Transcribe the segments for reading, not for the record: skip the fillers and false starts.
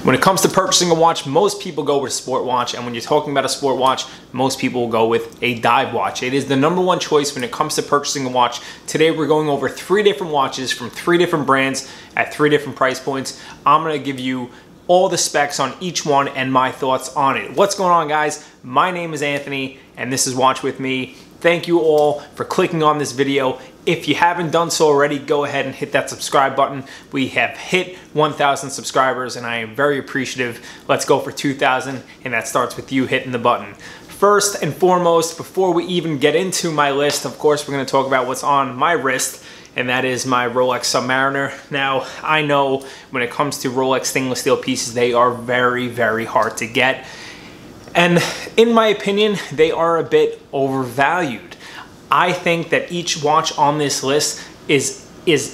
When it comes to purchasing a watch, most people go with a sport watch, and when you're talking about a sport watch, most people will go with a dive watch. It is the #1 choice when it comes to purchasing a watch. Today we're going over 3 different watches from 3 different brands at 3 different price points. I'm gonna give you all the specs on each one and my thoughts on it. What's going on, guys? My name is Anthony and this is Watch With Me. Thank you all for clicking on this video. If you haven't done so already, go ahead and hit that subscribe button. We have hit 1,000 subscribers and I am very appreciative. Let's go for 2,000, and that starts with you hitting the button. First and foremost, before we even get into my list, of course, we're gonna talk about what's on my wrist, and that is my Rolex Submariner. Now, I know when it comes to Rolex stainless steel pieces, they are very, very hard to get. And in my opinion, they are a bit overvalued. I think that each watch on this list is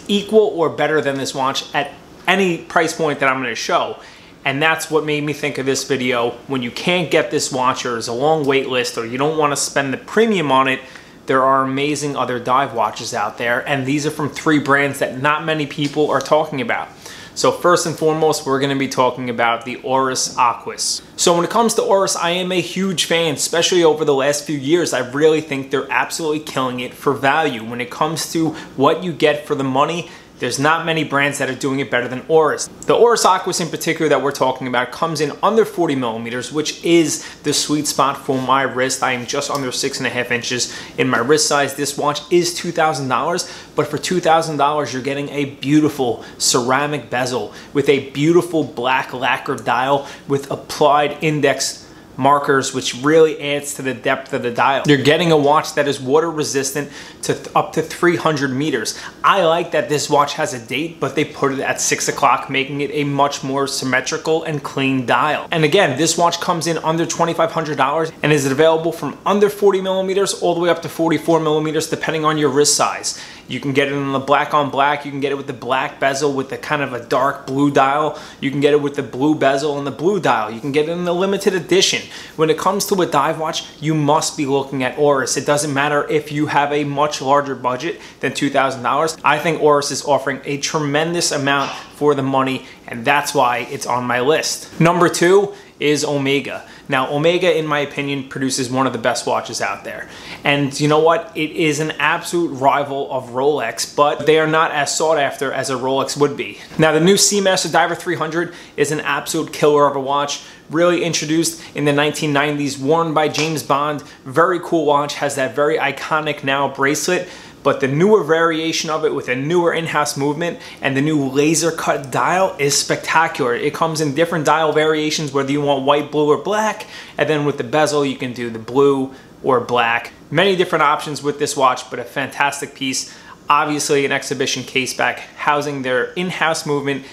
equal or better than this watch at any price point that I'm gonna show. And that's what made me think of this video. When you can't get this watch, or there's a long wait list, or you don't wanna spend the premium on it, there are amazing other dive watches out there. And these are from 3 brands that not many people are talking about. So first and foremost, we're gonna be talking about the Oris Aquis. So when it comes to Oris, I am a huge fan, especially over the last few years. I really think they're absolutely killing it for value. When it comes to what you get for the money, there's not many brands that are doing it better than Oris. The Oris Aquis in particular that we're talking about comes in under 40 millimeters, which is the sweet spot for my wrist. I am just under 6.5 inches in my wrist size. This watch is $2,000, but for $2,000, you're getting a beautiful ceramic bezel with a beautiful black lacquer dial with applied index markers, which really adds to the depth of the dial. You're getting a watch that is water resistant to up to 300 meters. I like that this watch has a date, but they put it at 6 o'clock, making it a much more symmetrical and clean dial. And again, this watch comes in under $2,500 and is available from under 40 millimeters all the way up to 44 millimeters, depending on your wrist size. You can get it in the black on black. You can get it with the black bezel with the kind of a dark blue dial. You can get it with the blue bezel and the blue dial. You can get it in the limited edition. When it comes to a dive watch, you must be looking at Oris. It doesn't matter if you have a much larger budget than $2,000. I think Oris is offering a tremendous amount for the money, and that's why it's on my list. Number 2 is Omega. Now, Omega, in my opinion, produces one of the best watches out there. And you know what? It is an absolute rival of Rolex, but they are not as sought after as a Rolex would be. Now, the new SeaMaster Diver 300 is an absolute killer of a watch. Really introduced in the 1990s, worn by James Bond. Very cool watch, has that very iconic now bracelet. But the newer variation of it with a newer in-house movement and the new laser cut dial is spectacular. It comes in different dial variations, whether you want white, blue, or black. And then with the bezel, you can do the blue or black. Many different options with this watch, but a fantastic piece. Obviously an exhibition case back housing their in-house movement,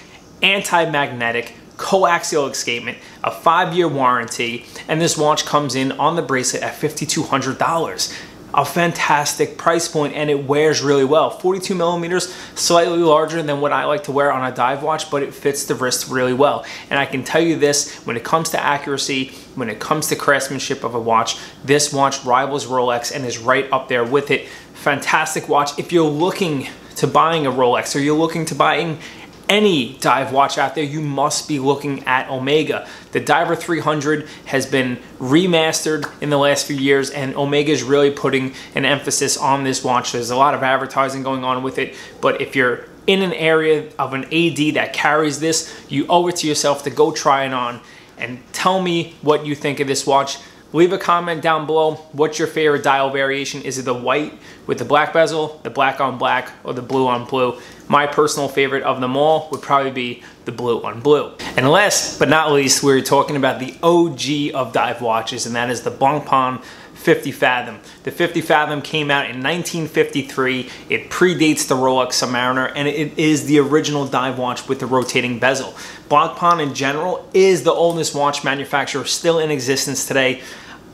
anti-magnetic, coaxial escapement, a 5-year warranty, and this watch comes in on the bracelet at $5,200. A fantastic price point, and it wears really well. 42 millimeters, slightly larger than what I like to wear on a dive watch, but it fits the wrist really well. And I can tell you this, when it comes to accuracy, when it comes to craftsmanship of a watch, this watch rivals Rolex and is right up there with it. Fantastic watch. If you're looking to buying a Rolex, or you're looking to buying any dive watch out there, you must be looking at Omega. The Diver 300 has been remastered in the last few years, and Omega is really putting an emphasis on this watch. There's a lot of advertising going on with it, but if you're in an area of an AD that carries this, you owe it to yourself to go try it on and tell me what you think of this watch. Leave a comment down below. What's your favorite dial variation? Is it the white with the black bezel, the black on black, or the blue on blue? My personal favorite of them all would probably be the blue on blue. And last but not least, we're talking about the OG of dive watches, and that is the Blancpain 50 Fathom. The 50 Fathom came out in 1953. It predates the Rolex Submariner, and it is the original dive watch with the rotating bezel. Blancpain in general is the oldest watch manufacturer still in existence today.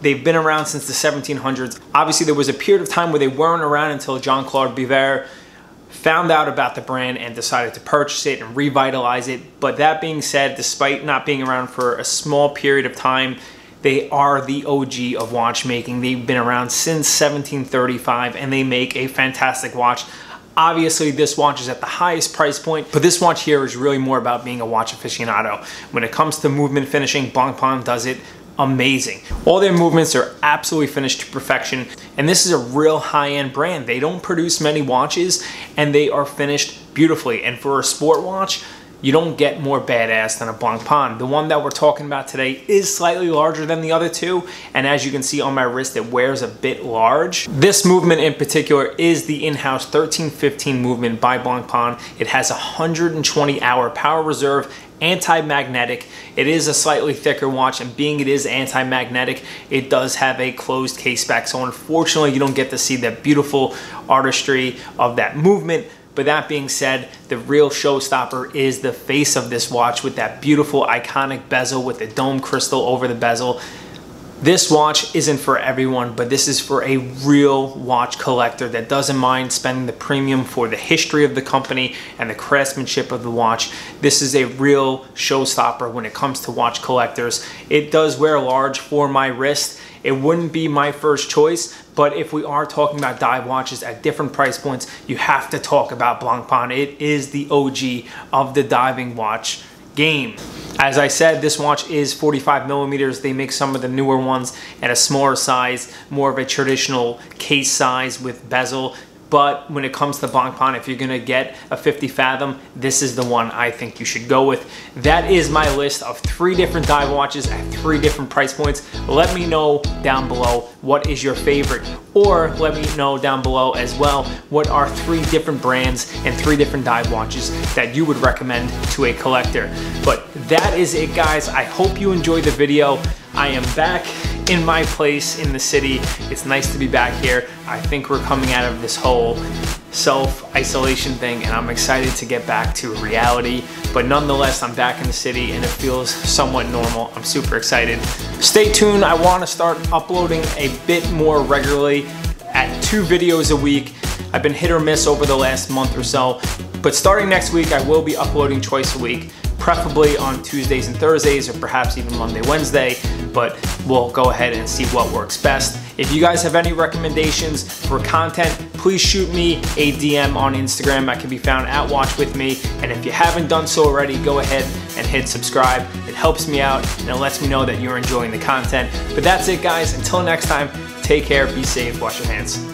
They've been around since the 1700s. Obviously, there was a period of time where they weren't around until Jean-Claude Biver found out about the brand and decided to purchase it and revitalize it. But that being said, despite not being around for a small period of time, they are the OG of watchmaking. They've been around since 1735 and they make a fantastic watch. Obviously, this watch is at the highest price point, but this watch here is really more about being a watch aficionado. When it comes to movement finishing, Blancpain does it amazing. All their movements are absolutely finished to perfection, and this is a real high-end brand. They don't produce many watches, and they are finished beautifully. And for a sport watch, you don't get more badass than a Blancpain. The one that we're talking about today is slightly larger than the other two, and as you can see on my wrist, it wears a bit large. This movement in particular is the in-house 1315 movement by Blancpain. It has 120-hour power reserve, anti-magnetic. It is a slightly thicker watch, and being it is anti-magnetic, it does have a closed case back, so unfortunately you don't get to see that beautiful artistry of that movement. But that being said, the real showstopper is the face of this watch with that beautiful iconic bezel with the dome crystal over the bezel. This watch isn't for everyone, but this is for a real watch collector that doesn't mind spending the premium for the history of the company and the craftsmanship of the watch. This is a real showstopper when it comes to watch collectors. It does wear large for my wrist. It wouldn't be my first choice, but if we are talking about dive watches at different price points, you have to talk about Blancpain. It is the OG of the diving watch game. As I said, this watch is 45 millimeters. They make some of the newer ones at a smaller size, more of a traditional case size with bezel. But when it comes to Blancpain, if you're gonna get a 50 Fathom, this is the one I think you should go with. That is my list of 3 different dive watches at 3 different price points. Let me know down below what is your favorite, or let me know down below as well what are 3 different brands and 3 different dive watches that you would recommend to a collector. But that is it, guys. I hope you enjoyed the video. I am back in my place in the city. It's nice to be back here. I think we're coming out of this whole self-isolation thing, and I'm excited to get back to reality. But nonetheless, I'm back in the city and it feels somewhat normal. I'm super excited. Stay tuned. I want to start uploading a bit more regularly at 2 videos a week. I've been hit or miss over the last month or so, but starting next week, I will be uploading twice a week, preferably on Tuesdays and Thursdays, or perhaps even Monday, Wednesday, but we'll go ahead and see what works best. If you guys have any recommendations for content, please shoot me a DM on Instagram. I can be found at WatchWithMe, and if you haven't done so already, go ahead and hit subscribe. It helps me out and it lets me know that you're enjoying the content. But that's it, guys. Until next time, take care, be safe, wash your hands.